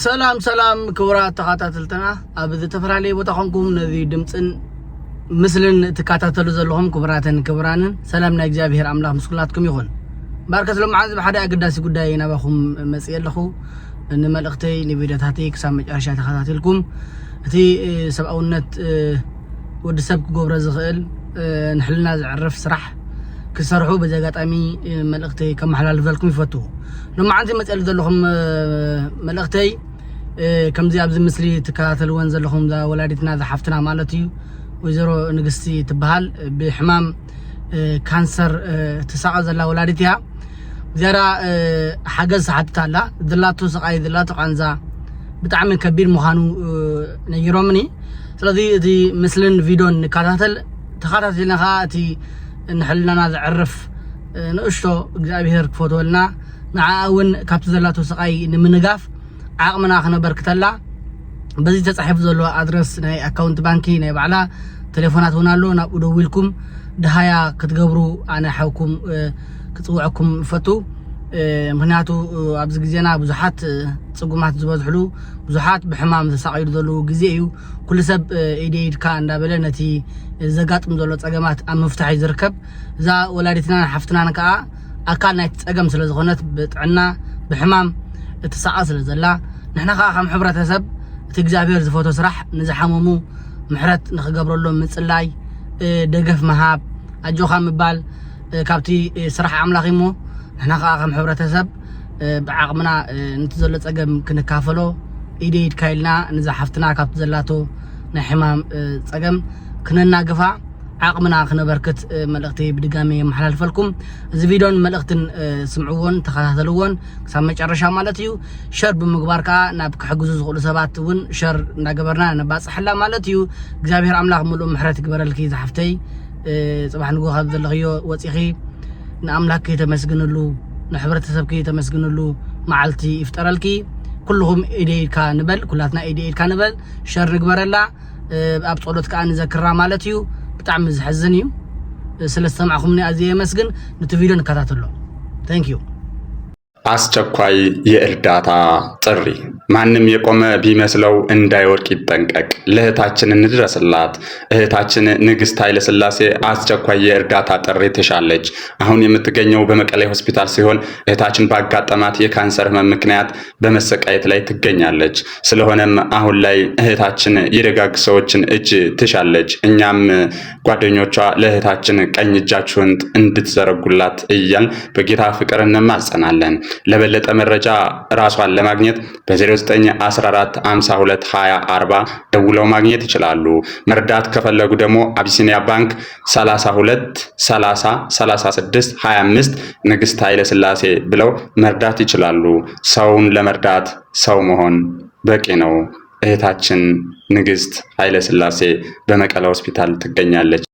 ሰላም ክብራት ተኸታተልተና ኣብ ዝተፈላለዩ ቦታ ኮንኩም ነዚ ድምጽን ምስልን ተከታተሉ ዘለኹም ክብራትን ክብራንን ሰላም ናይ እግዚአብሔር አምላክ ምስኩላትኩም ይኹን ባርከት ለማዓዝ በሓደ አገዳሲ ጉዳይ ናባኹም መጽየለኹ ንመልእኽተይ ንቪዲዮታተይ ክሳብ መጨረሻ ተኸታተልኩም እቲ ሰብኣውነት ወዲ ሰብ ክገብሮ ዝኽእል ንሕልና ዝዕርፍ ስራሕ ክሰርሑ በዘጋጣሚ መልእኽተይ ከመሓላልፈልኩም ይፈቱ ለማዓዝ መጽየል ዘለኹም መልእኽተይ ከምዚ ኣብዚ ምስሊ ተከታተልዎን ዘለኹም ዛ ወላዲትና ዝሓፍትና ማለት እዩ ወይዘሮ ንግስቲ ትበሃል ብሕማም ካንሰር ተሳቀ ዘላ ወላዲት እያ ዘራ ሓገዝ ሰዓትታላ ዝላቱ ስቃይ ዝላቱ ቃንዛ ብጣዕሚ ከቢድ ምዃኑ ነይሮምኒ ስለዚ እቲ ምስልን ቪድዮን ተከታተልና እቲ ንሕልናና ዝዕርፍ ንእሽቶ እግዚአብሔር ክፈትወልና ንዓውን ካብቲ ዘላቱ ስቃይ ንምንጋፍ ዓቅምና ክነበርክተላ በዚ ተጻሒፍ ዘሎ አድረስ ናይ አካውንት ባንኪ ናይ ባዕላ ቴሌፎናት ሆነ አሎ ናብ ደውልኩም ደሃያ ክትገብሩ አነ ሓውኩም ክጽውዕኩም ፈቱ ምክንያቱ ኣብዚ ግዜና ብዙሓት ጽጉማት ዝበዝሕሉ ብዙሓት ብሕማም ተሳቀይሉ ዘሎ ግዜ እዩ ኩሉ ሰብ ኢዴድካ እንዳበለ ነቲ ዘጋጥም ዘሎ ጸገማት ኣብ ምፍታሕ ይዝርከብ እዛ ወላዲትና ሓፍትና ከዓ ኣካል ናይ ጸገም ስለ ዝኾነት ብጥዕና ብሕማም እትሳቀ ስለ ዘላ ንሕና ከዓ ከም ሕብረተሰብ እቲ እግዚአብሔር ዝፈቶ ስራሕ ንዝሓመሙ ምሕረት ንኽገብረሎም ምጽላይ ደገፍ መሃብ ኣጆኻ ምባል ካብቲ ስራሕ ኣምላኽ እሞ ንሕና ከዓ ከም ሕብረተሰብ ብዓቅምና ነቲ ዘሎ ጸገም ክንካፈሎ ኢዴድ ካይልና ንዝሓፍትና ካብቲ ዘላቶ ናይ ሕማም ጸገም ክነናግፋ ዓቅምና ክነበርክት መልእኽቲ ብድጋሚ የመሓላልፈልኩም እዚ ቪድዮን መልእኽትን ስምዕዎን ተኸታተልዎን ክሳብ መጨረሻ ማለት እዩ ሸር ብምግባር ከዓ ናብ ክሕግዙ ዝኽእሉ ሰባት እውን ሸር እንዳገበርና ነባፅሕላ ማለት እዩ እግዚአብሔር አምላክ ሙሉእ ምሕረት ይግበረልኪ ዝሓፍተይ ጽባሕ ንጎ ካብ ዘለኽዮ ወፂኺ ንኣምላክ ተመስግንሉ ንሕብረተሰብኪ ተመስግንሉ መዓልቲ ይፍጠረልኪ ኩልኹም ኢዴድካ ንበል ኩላትና ኢዴድካ ንበል ሸር ንግበረላ ኣብ ጸሎት ከዓ ንዘክራ ማለት እዩ بتعمل زحزني سلستمعكم أزيه مسجن نتفيدون كتاتلو thank you አስቸኳይ የእርዳታ ጥሪ ማንንም የቆመ ቢመስለው እንዳይወርቅ ይጠንቀቅ ለእህታችን እንድረስላት እህታችን ንግስት ኃይለ ሥላሴ አስቸኳይ የእርዳታ ጥሪ ትሻለች አሁን የምትገኘው በመቀሌ ሆስፒታል ሲሆን እህታችን ባጋጠማት የካንሰር ህመም ምክንያት በመሰቃየት ላይ ትገኛለች ስለሆነም አሁን ላይ እህታችን የደጋግ ሰዎችን እጅ ትሻለች እኛም ጓደኞቿ ለእህታችን ቀኝ እጃችሁን እንድትዘረጉላት እያል በጌታ ፍቅር እንማጸናለን ለበለጠ መረጃ ራሷን ለማግኘት በ0914 52 20 40 ደውለው ማግኘት ይችላሉ መርዳት ከፈለጉ ደግሞ አቢሲኒያ ባንክ 32 30 36 25 ንግስት ኃይለ ሥላሴ ብለው መርዳት ይችላሉ ሰውን ለመርዳት ሰው መሆን በቂ ነው እህታችን ንግስት ኃይለ ሥላሴ በመቀሌ ሆስፒታል ትገኛለች